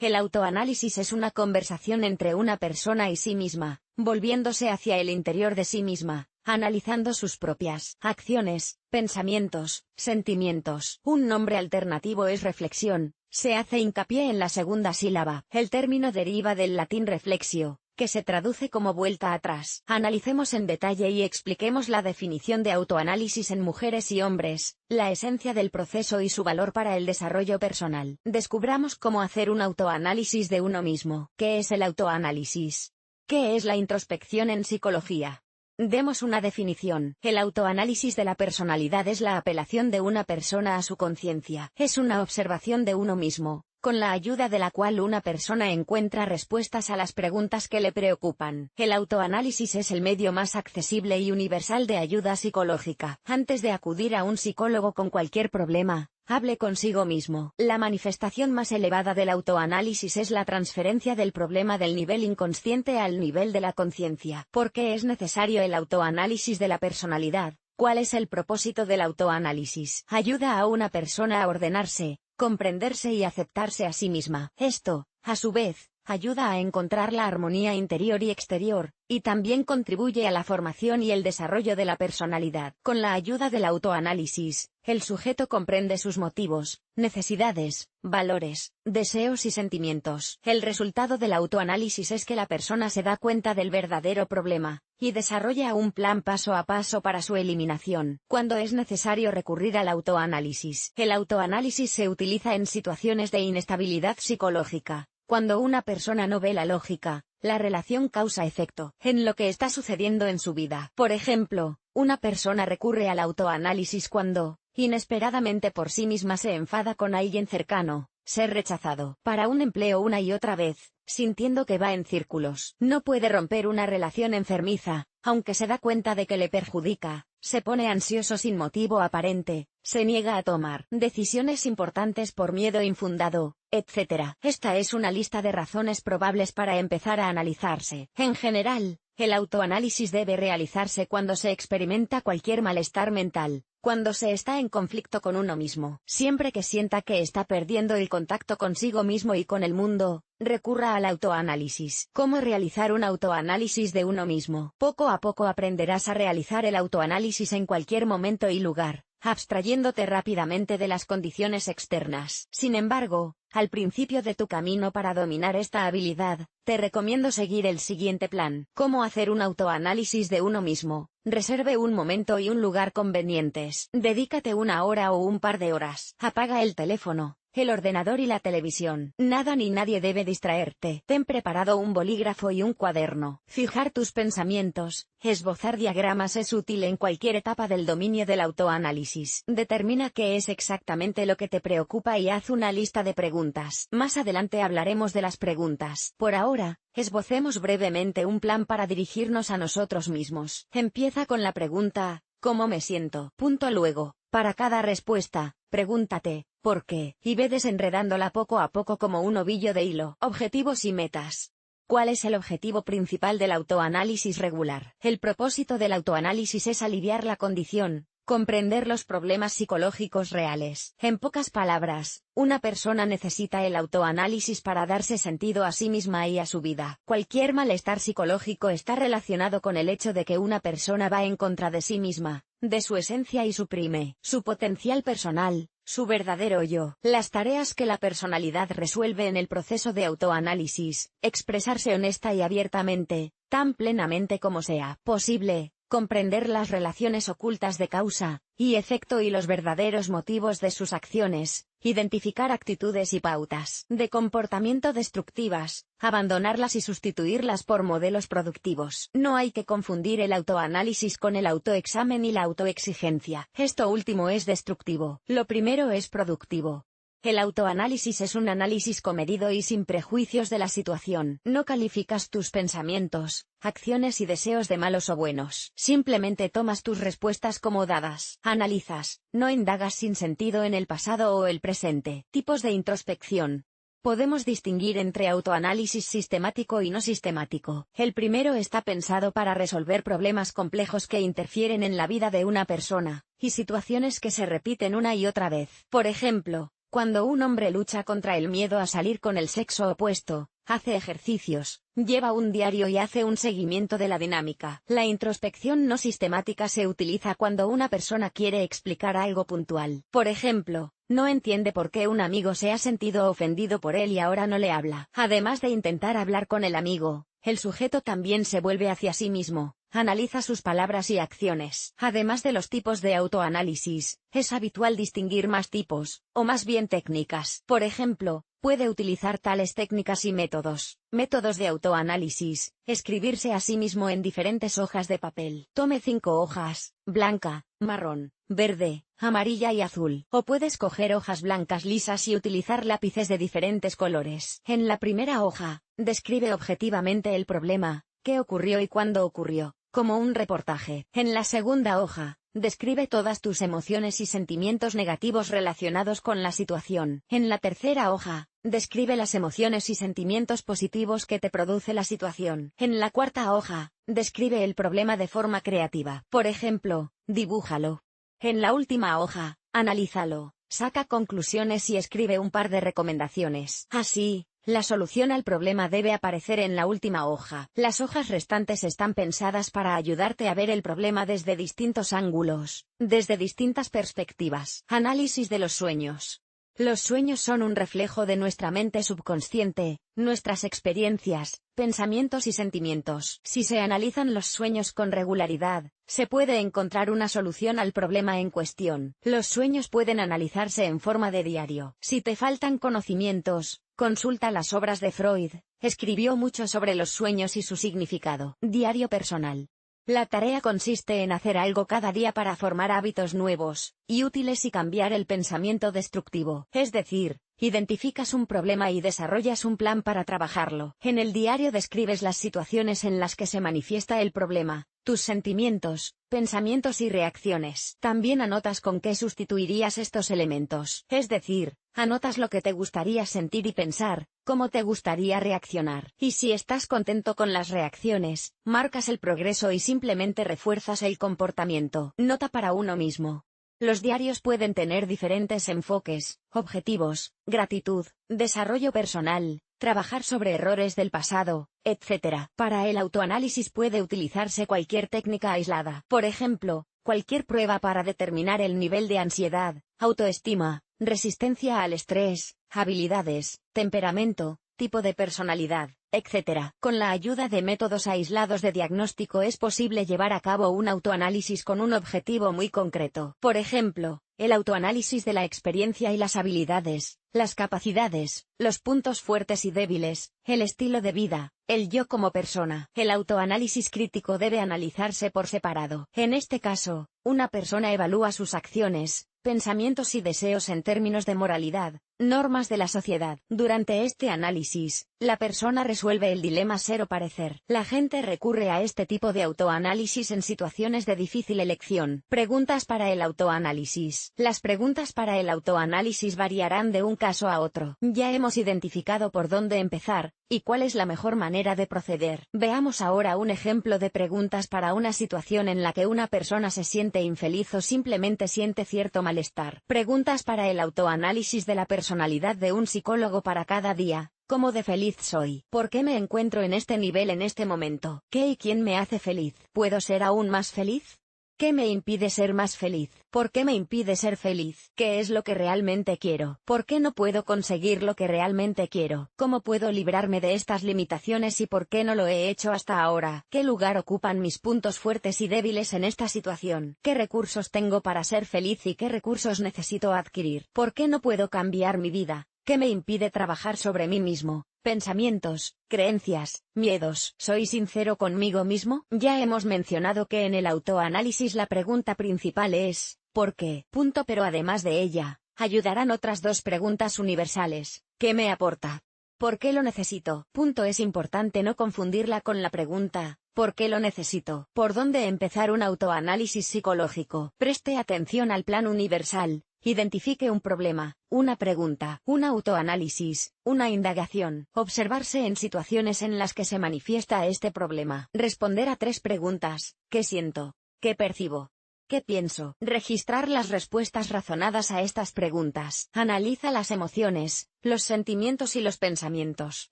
El autoanálisis es una conversación entre una persona y sí misma, volviéndose hacia el interior de sí misma, analizando sus propias acciones, pensamientos, sentimientos. Un nombre alternativo es reflexión, se hace hincapié en la segunda sílaba. El término deriva del latín reflexio, que se traduce como vuelta atrás. Analicemos en detalle y expliquemos la definición de autoanálisis en mujeres y hombres, la esencia del proceso y su valor para el desarrollo personal. Descubramos cómo hacer un autoanálisis de uno mismo. ¿Qué es el autoanálisis? ¿Qué es la introspección en psicología? Demos una definición. El autoanálisis de la personalidad es la apelación de una persona a su conciencia. Es una observación de uno mismo, con la ayuda de la cual una persona encuentra respuestas a las preguntas que le preocupan. El autoanálisis es el medio más accesible y universal de ayuda psicológica. Antes de acudir a un psicólogo con cualquier problema, hable consigo mismo. La manifestación más elevada del autoanálisis es la transferencia del problema del nivel inconsciente al nivel de la conciencia. ¿Por qué es necesario el autoanálisis de la personalidad? ¿Cuál es el propósito del autoanálisis? Ayuda a una persona a ordenarse, comprenderse y aceptarse a sí misma. Esto, a su vez, ayuda a encontrar la armonía interior y exterior, y también contribuye a la formación y el desarrollo de la personalidad. Con la ayuda del autoanálisis, el sujeto comprende sus motivos, necesidades, valores, deseos y sentimientos. El resultado del autoanálisis es que la persona se da cuenta del verdadero problema, y desarrolla un plan paso a paso para su eliminación. Cuando es necesario recurrir al autoanálisis. El autoanálisis se utiliza en situaciones de inestabilidad psicológica. Cuando una persona no ve la lógica, la relación causa-efecto en lo que está sucediendo en su vida. Por ejemplo, una persona recurre al autoanálisis cuando, inesperadamente por sí misma se enfada con alguien cercano, ser rechazado para un empleo una y otra vez, sintiendo que va en círculos. No puede romper una relación enfermiza, aunque se da cuenta de que le perjudica, se pone ansioso sin motivo aparente, se niega a tomar decisiones importantes por miedo infundado, etc. Esta es una lista de razones probables para empezar a analizarse. En general, el autoanálisis debe realizarse cuando se experimenta cualquier malestar mental, cuando se está en conflicto con uno mismo. Siempre que sienta que está perdiendo el contacto consigo mismo y con el mundo, recurra al autoanálisis. ¿Cómo realizar un autoanálisis de uno mismo? Poco a poco aprenderás a realizar el autoanálisis en cualquier momento y lugar, abstrayéndote rápidamente de las condiciones externas. Sin embargo, al principio de tu camino para dominar esta habilidad, te recomiendo seguir el siguiente plan. ¿Cómo hacer un autoanálisis de uno mismo? Reserve un momento y un lugar convenientes. Dedícate una hora o un par de horas. Apaga el teléfono, el ordenador y la televisión. Nada ni nadie debe distraerte. Ten preparado un bolígrafo y un cuaderno. Fijar tus pensamientos, esbozar diagramas es útil en cualquier etapa del dominio del autoanálisis. Determina qué es exactamente lo que te preocupa y haz una lista de preguntas. Más adelante hablaremos de las preguntas. Por ahora, esbocemos brevemente un plan para dirigirnos a nosotros mismos. Empieza con la pregunta, ¿cómo me siento? Luego, para cada respuesta, pregúntate, ¿por qué? Y ve desenredándola poco a poco como un ovillo de hilo. Objetivos y metas. ¿Cuál es el objetivo principal del autoanálisis regular? El propósito del autoanálisis es aliviar la condición, comprender los problemas psicológicos reales. En pocas palabras, una persona necesita el autoanálisis para darse sentido a sí misma y a su vida. Cualquier malestar psicológico está relacionado con el hecho de que una persona va en contra de sí misma, de su esencia y suprime su potencial personal, su verdadero yo. Las tareas que la personalidad resuelve en el proceso de autoanálisis: expresarse honesta y abiertamente, tan plenamente como sea posible, comprender las relaciones ocultas de causa y efecto y los verdaderos motivos de sus acciones, identificar actitudes y pautas de comportamiento destructivas, abandonarlas y sustituirlas por modelos productivos. No hay que confundir el autoanálisis con el autoexamen y la autoexigencia. Esto último es destructivo. Lo primero es productivo. El autoanálisis es un análisis comedido y sin prejuicios de la situación. No calificas tus pensamientos, acciones y deseos de malos o buenos. Simplemente tomas tus respuestas como dadas. Analizas, no indagas sin sentido en el pasado o el presente. Tipos de introspección. Podemos distinguir entre autoanálisis sistemático y no sistemático. El primero está pensado para resolver problemas complejos que interfieren en la vida de una persona, y situaciones que se repiten una y otra vez. Por ejemplo, Cuando un hombre lucha contra el miedo a salir con el sexo opuesto, hace ejercicios, lleva un diario y hace un seguimiento de la dinámica. La introspección no sistemática se utiliza cuando una persona quiere explicar algo puntual. Por ejemplo, no entiende por qué un amigo se ha sentido ofendido por él y ahora no le habla. Además de intentar hablar con el amigo, el sujeto también se vuelve hacia sí mismo, analiza sus palabras y acciones. Además de los tipos de autoanálisis, es habitual distinguir más tipos, o más bien técnicas. Por ejemplo, puede utilizar tales técnicas y métodos. Métodos de autoanálisis: escribirse a sí mismo en diferentes hojas de papel. Tome 5 hojas, blanca, marrón, verde, amarilla y azul. O puedes coger hojas blancas lisas y utilizar lápices de diferentes colores. En la primera hoja, describe objetivamente el problema, qué ocurrió y cuándo ocurrió, como un reportaje. En la segunda hoja, describe todas tus emociones y sentimientos negativos relacionados con la situación. En la tercera hoja, describe las emociones y sentimientos positivos que te produce la situación. En la cuarta hoja, describe el problema de forma creativa. Por ejemplo, dibújalo. En la última hoja, analízalo, saca conclusiones y escribe un par de recomendaciones. Así, la solución al problema debe aparecer en la última hoja. Las hojas restantes están pensadas para ayudarte a ver el problema desde distintos ángulos, desde distintas perspectivas. Análisis de los sueños. Los sueños son un reflejo de nuestra mente subconsciente, nuestras experiencias, pensamientos y sentimientos. Si se analizan los sueños con regularidad, se puede encontrar una solución al problema en cuestión. Los sueños pueden analizarse en forma de diario. Si te faltan conocimientos, consulta las obras de Freud. Escribió mucho sobre los sueños y su significado. Diario personal. La tarea consiste en hacer algo cada día para formar hábitos nuevos y útiles y cambiar el pensamiento destructivo. Es decir, identificas un problema y desarrollas un plan para trabajarlo. En el diario describes las situaciones en las que se manifiesta el problema, tus sentimientos, pensamientos y reacciones. También anotas con qué sustituirías estos elementos. Es decir, anotas lo que te gustaría sentir y pensar, cómo te gustaría reaccionar. Y si estás contento con las reacciones, marcas el progreso y simplemente refuerzas el comportamiento. Nota para uno mismo. Los diarios pueden tener diferentes enfoques: objetivos, gratitud, desarrollo personal, trabajar sobre errores del pasado, etc. Para el autoanálisis puede utilizarse cualquier técnica aislada. Por ejemplo, cualquier prueba para determinar el nivel de ansiedad, autoestima, resistencia al estrés, habilidades, temperamento, tipo de personalidad, etc. Con la ayuda de métodos aislados de diagnóstico es posible llevar a cabo un autoanálisis con un objetivo muy concreto. Por ejemplo, el autoanálisis de la experiencia y las habilidades, las capacidades, los puntos fuertes y débiles, el estilo de vida, el yo como persona. El autoanálisis crítico debe analizarse por separado. En este caso, una persona evalúa sus acciones, pensamientos y deseos en términos de moralidad, normas de la sociedad. Durante este análisis, la persona resuelve el dilema ser o parecer. La gente recurre a este tipo de autoanálisis en situaciones de difícil elección. Preguntas para el autoanálisis. Las preguntas para el autoanálisis variarán de un caso a otro. Ya hemos identificado por dónde empezar, y cuál es la mejor manera de proceder. Veamos ahora un ejemplo de preguntas para una situación en la que una persona se siente infeliz o simplemente siente cierto malestar. Preguntas para el autoanálisis de la personalidad de un psicólogo para cada día. ¿Cómo de feliz soy? ¿Por qué me encuentro en este nivel en este momento? ¿Qué y quién me hace feliz? ¿Puedo ser aún más feliz? ¿Qué me impide ser más feliz? ¿Por qué me impide ser feliz? ¿Qué es lo que realmente quiero? ¿Por qué no puedo conseguir lo que realmente quiero? ¿Cómo puedo librarme de estas limitaciones y por qué no lo he hecho hasta ahora? ¿Qué lugar ocupan mis puntos fuertes y débiles en esta situación? ¿Qué recursos tengo para ser feliz y qué recursos necesito adquirir? ¿Por qué no puedo cambiar mi vida? ¿Qué me impide trabajar sobre mí mismo? Pensamientos, creencias, miedos. ¿Soy sincero conmigo mismo? Ya hemos mencionado que en el autoanálisis la pregunta principal es ¿por qué? Pero además de ella, ayudarán otras dos preguntas universales. ¿Qué me aporta? ¿Por qué lo necesito? Es importante no confundirla con la pregunta ¿por qué lo necesito? ¿Por dónde empezar un autoanálisis psicológico? Preste atención al plan universal. Identifique un problema, una pregunta, un autoanálisis, una indagación, observarse en situaciones en las que se manifiesta este problema, responder a 3 preguntas: ¿qué siento? ¿Qué percibo? ¿Qué pienso? Registrar las respuestas razonadas a estas preguntas. Analiza las emociones, los sentimientos y los pensamientos.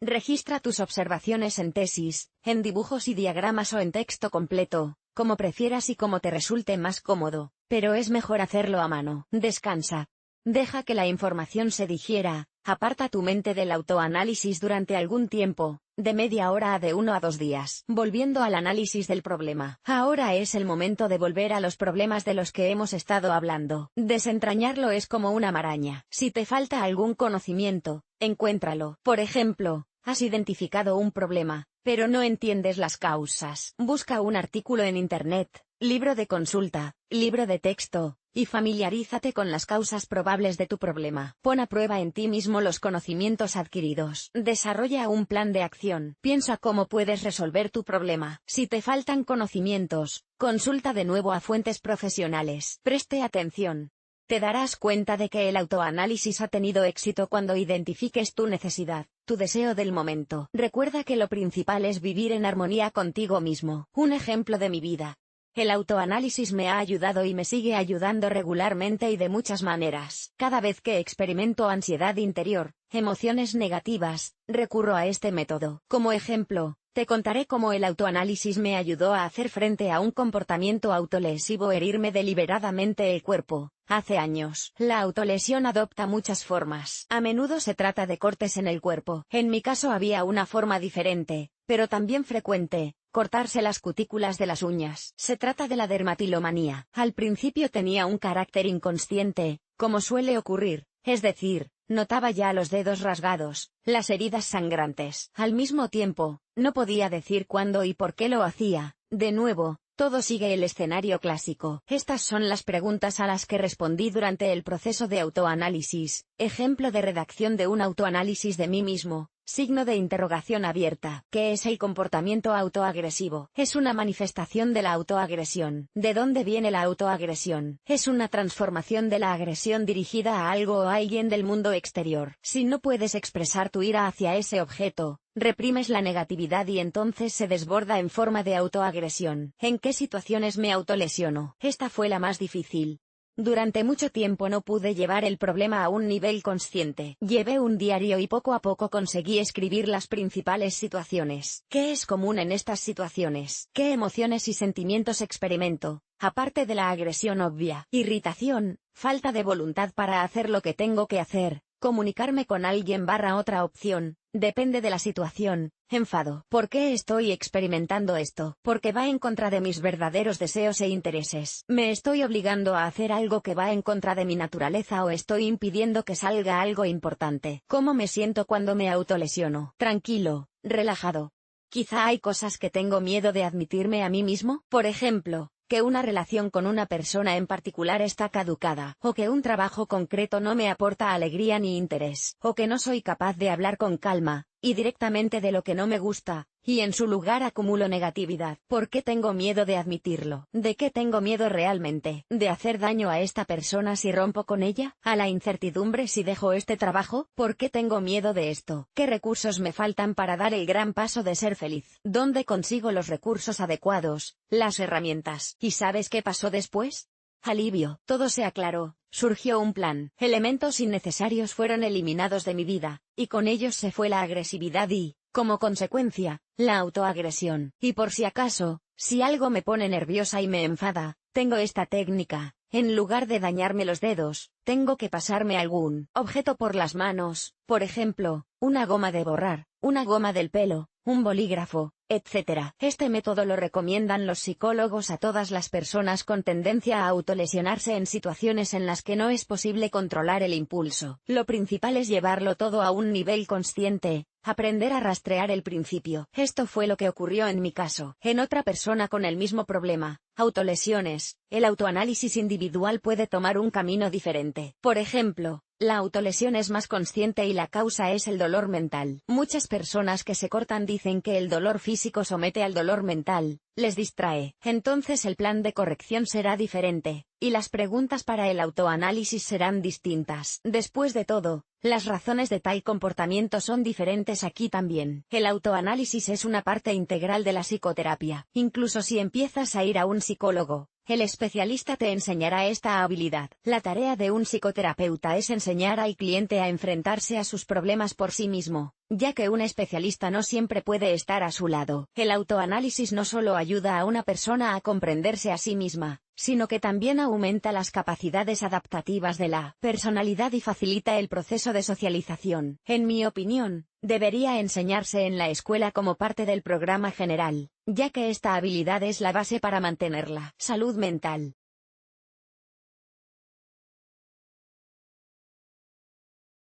Registra tus observaciones en tesis, en dibujos y diagramas o en texto completo, como prefieras y como te resulte más cómodo, pero es mejor hacerlo a mano. Descansa. Deja que la información se digiera, aparta tu mente del autoanálisis durante algún tiempo, de media hora a de 1 a 2 días. Volviendo al análisis del problema. Ahora es el momento de volver a los problemas de los que hemos estado hablando. Desentrañarlo es como una maraña. Si te falta algún conocimiento, encuéntralo. Por ejemplo, has identificado un problema, pero no entiendes las causas. Busca un artículo en Internet, libro de consulta, libro de texto, y familiarízate con las causas probables de tu problema. Pon a prueba en ti mismo los conocimientos adquiridos. Desarrolla un plan de acción. Piensa cómo puedes resolver tu problema. Si te faltan conocimientos, consulta de nuevo a fuentes profesionales. Preste atención. Te darás cuenta de que el autoanálisis ha tenido éxito cuando identifiques tu necesidad, tu deseo del momento. Recuerda que lo principal es vivir en armonía contigo mismo. Un ejemplo de mi vida. El autoanálisis me ha ayudado y me sigue ayudando regularmente y de muchas maneras. Cada vez que experimento ansiedad interior, emociones negativas, recurro a este método. Como ejemplo, te contaré cómo el autoanálisis me ayudó a hacer frente a un comportamiento autolesivo, herirme deliberadamente el cuerpo. Hace años, la autolesión adopta muchas formas. A menudo se trata de cortes en el cuerpo. En mi caso había una forma diferente, pero también frecuente. Cortarse las cutículas de las uñas. Se trata de la dermatilomanía. Al principio tenía un carácter inconsciente, como suele ocurrir, es decir, notaba ya los dedos rasgados, las heridas sangrantes. Al mismo tiempo, no podía decir cuándo y por qué lo hacía. De nuevo, todo sigue el escenario clásico. Estas son las preguntas a las que respondí durante el proceso de autoanálisis. Ejemplo de redacción de un autoanálisis de mí mismo. Signo de interrogación abierta. ¿Qué es el comportamiento autoagresivo? Es una manifestación de la autoagresión. ¿De dónde viene la autoagresión? Es una transformación de la agresión dirigida a algo o a alguien del mundo exterior. Si no puedes expresar tu ira hacia ese objeto, reprimes la negatividad y entonces se desborda en forma de autoagresión. ¿En qué situaciones me autolesiono? Esta fue la más difícil. Durante mucho tiempo no pude llevar el problema a un nivel consciente. Llevé un diario y poco a poco conseguí escribir las principales situaciones. ¿Qué es común en estas situaciones? ¿Qué emociones y sentimientos experimento? Aparte de la agresión obvia, irritación, falta de voluntad para hacer lo que tengo que hacer, comunicarme con alguien / otra opción, depende de la situación, enfado. ¿Por qué estoy experimentando esto? Porque va en contra de mis verdaderos deseos e intereses. ¿Me estoy obligando a hacer algo que va en contra de mi naturaleza o estoy impidiendo que salga algo importante? ¿Cómo me siento cuando me autolesiono? Tranquilo, relajado. Quizá hay cosas que tengo miedo de admitirme a mí mismo, por ejemplo, que una relación con una persona en particular está caducada, o que un trabajo concreto no me aporta alegría ni interés, o que no soy capaz de hablar con calma y directamente de lo que no me gusta, y en su lugar acumulo negatividad. ¿Por qué tengo miedo de admitirlo? ¿De qué tengo miedo realmente? ¿De hacer daño a esta persona si rompo con ella? ¿A la incertidumbre si dejo este trabajo? ¿Por qué tengo miedo de esto? ¿Qué recursos me faltan para dar el gran paso de ser feliz? ¿Dónde consigo los recursos adecuados, las herramientas? ¿Y sabes qué pasó después? Alivio. Todo se aclaró. Surgió un plan. Elementos innecesarios fueron eliminados de mi vida, y con ellos se fue la agresividad y, como consecuencia, la autoagresión. Y por si acaso, si algo me pone nerviosa y me enfada, tengo esta técnica. En lugar de dañarme los dedos, tengo que pasarme algún objeto por las manos, por ejemplo, una goma de borrar, una goma del pelo, un bolígrafo, etc. Este método lo recomiendan los psicólogos a todas las personas con tendencia a autolesionarse en situaciones en las que no es posible controlar el impulso. Lo principal es llevarlo todo a un nivel consciente, aprender a rastrear el principio. Esto fue lo que ocurrió en mi caso. En otra persona con el mismo problema, autolesiones, el autoanálisis individual puede tomar un camino diferente. Por ejemplo, la autolesión es más consciente y la causa es el dolor mental. Muchas personas que se cortan dicen que el dolor físico somete al dolor mental, les distrae. Entonces el plan de corrección será diferente, y las preguntas para el autoanálisis serán distintas. Después de todo, las razones de tal comportamiento son diferentes aquí también. El autoanálisis es una parte integral de la psicoterapia. Incluso si empiezas a ir a un psicólogo, El especialista te enseñará esta habilidad. La tarea de un psicoterapeuta es enseñar al cliente a enfrentarse a sus problemas por sí mismo, ya que un especialista no siempre puede estar a su lado. El autoanálisis no solo ayuda a una persona a comprenderse a sí misma, sino que también aumenta las capacidades adaptativas de la personalidad y facilita el proceso de socialización. En mi opinión, debería enseñarse en la escuela como parte del programa general, ya que esta habilidad es la base para mantener la salud mental.